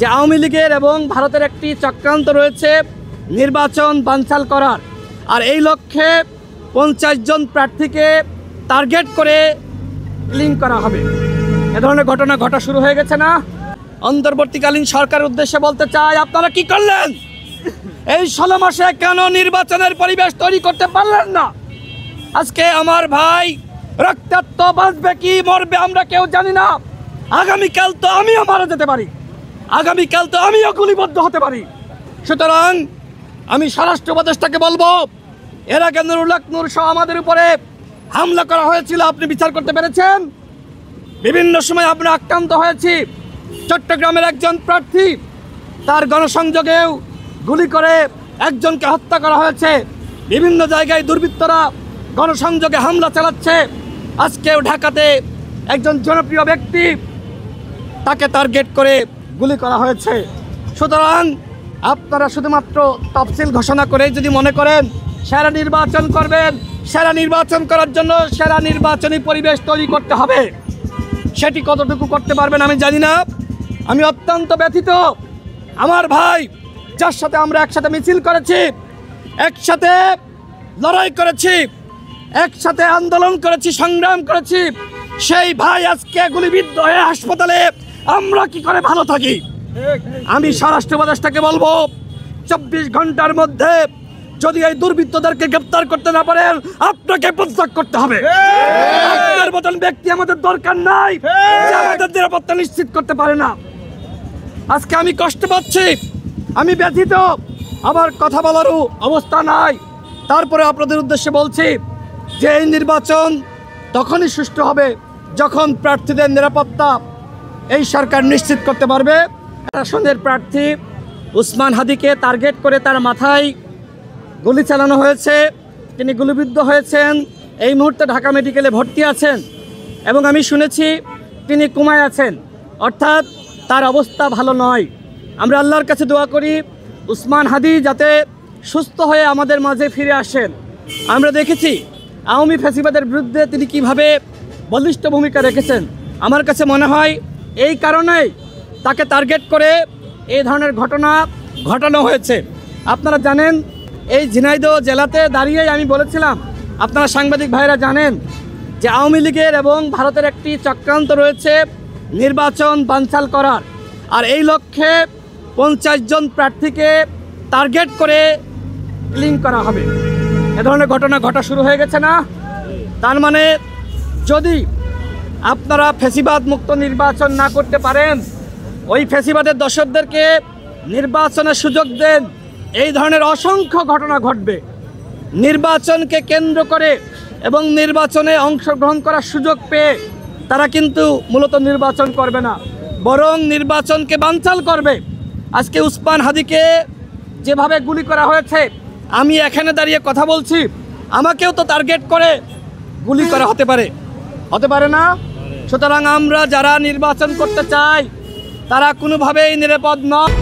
যে আওয়ামী লীগের এবং ভারতের একটি চক্রান্ত রয়েছে নির্বাচন বানচাল করার, আর এই লক্ষ্যে 50 জন প্রার্থীকে টার্গেট করে লিঙ্ক করা হবে। এ ধরনের ঘটনা ঘটা শুরু হয়ে গেছে না? অন্তর্বর্তীকালীন সরকারের উদ্দেশ্যে বলতে চাই, আপনারা কি করলেন? এই 16 মাসে কেন নির্বাচনের পরিবেশ তৈরি করতে পারলেন না? আজকে আমার ভাই রক্তাক্ত বাঁচবে কি মরবে আমরা কেউ জানি না। আগামীকাল তো আমিও মারা যেতে পারি, আগামীকাল তো আমিও গুলিবদ্ধ হতে পারি। সুতরাং আমি স্বরাষ্ট্র উপদেষ্টাকে বলবো, এর আগে নুরুল হক নূর সহ আমাদের উপরে হামলা করা হয়েছিল, আপনি বিচার করতে পেরেছেন? বিভিন্ন সময় আমরা আক্রান্ত হয়েছি। চট্টগ্রামের একজন প্রার্থী, তার গণসংযোগেও গুলি করে একজনকে হত্যা করা হয়েছে। বিভিন্ন জায়গায় দুর্বৃত্তরা গণসংযোগে হামলা চালাচ্ছে। আজকেও ঢাকাতে একজন জনপ্রিয় ব্যক্তি, তাকে টার্গেট করে গুলি করা হয়েছে। সুতরাং আপনারা শুধুমাত্র তফসিল ঘোষণা করে যদি মনে করেন সেরা নির্বাচন করবেন, সেরা নির্বাচন করার জন্য সেরা নির্বাচনী পরিবেশ তৈরি করতে হবে, সেটি কতটুকু করতে পারবেন আমি জানি না। আমি অত্যন্ত ব্যথিত। আমার ভাই, যার সাথে আমরা একসাথে মিছিল করেছি, একসাথে লড়াই করেছি, একসাথে আন্দোলন করেছি, সংগ্রাম করেছি, সেই ভাই আজকে গুলিবিদ্ধ হয়ে হাসপাতালে। আমরা কি করে ভালো থাকি? আমি স্বরাষ্ট্র উপদেষ্টাকে বলবো, 24 ঘন্টার মধ্যে যদি এই দুর্বৃত্তদেরকে গ্রেপ্তার করতে না পারেন, আপনাকে পদত্যাগ করতে হবে। আপনার মতন ব্যক্তি আমাদের দরকার নাই, যে আমাদের নিরাপত্তা নিশ্চিত করতে পারে না। আজকে আমি কষ্ট পাচ্ছি, আমি ব্যথিত, আমার কথা বলারও অবস্থা নাই। তারপরে আপনাদের উদ্দেশ্যে বলছি যে এই নির্বাচন তখনই সুষ্ঠু হবে যখন প্রার্থীদের নিরাপত্তা এই সরকার নিশ্চিত করতে পারবে। আসনের প্রার্থী উসমান হাদিকে টার্গেট করে তার মাথায় গুলি চালানো হয়েছে, তিনি গুলিবিদ্ধ হয়েছেন। এই মুহূর্তে ঢাকা মেডিকেলে ভর্তি আছেন এবং আমি শুনেছি তিনি কোমায় আছেন, অর্থাৎ তার অবস্থা ভালো নয়। আমরা আল্লাহর কাছে দোয়া করি উসমান হাদি যাতে সুস্থ হয়ে আমাদের মাঝে ফিরে আসেন। আমরা দেখেছি আওয়ামী ফ্যাসিবাদের বিরুদ্ধে তিনি কিভাবে বলিষ্ঠ ভূমিকা রেখেছেন। আমার কাছে মনে হয় এই কারণেই তাকে টার্গেট করে এই ধরনের ঘটনা ঘটানো হয়েছে। আপনারা জানেন, এই ঝিনাইদহ জেলাতে দাঁড়িয়েই আমি বলেছিলাম, আপনারা সাংবাদিক ভাইরা জানেন যে আওয়ামী লীগের এবং ভারতের একটি চক্রান্ত রয়েছে নির্বাচন বানচাল করার, আর এই লক্ষ্যে 50 জন প্রার্থীকে টার্গেট করে লিঙ্ক করা হবে। এ ধরনের ঘটনা ঘটা শুরু হয়ে গেছে না? তার মানে যদি আপনারা ফ্যাসিবাদ মুক্ত নির্বাচন না করতে পারেন, ওই ফ্যাসিবাদের দর্শকদেরকে নির্বাচনের সুযোগ দেন, এই ধরনের অসংখ্য ঘটনা ঘটবে। নির্বাচনকে কেন্দ্র করে এবং নির্বাচনে অংশগ্রহণ করার সুযোগ পেয়ে তারা কিন্তু মূলত নির্বাচন করবে না, বরং নির্বাচনকে বানচাল করবে। আজকে উসমান হাদিকে যেভাবে গুলি করা হয়েছে, আমি এখানে দাঁড়িয়ে কথা বলছি, আমাকেও তো টার্গেট করে গুলি করা হতে পারে না? সুতরাং আমরা যারা নির্বাচন করতে চাই তারা কোনোভাবেই নিরাপদ নয়।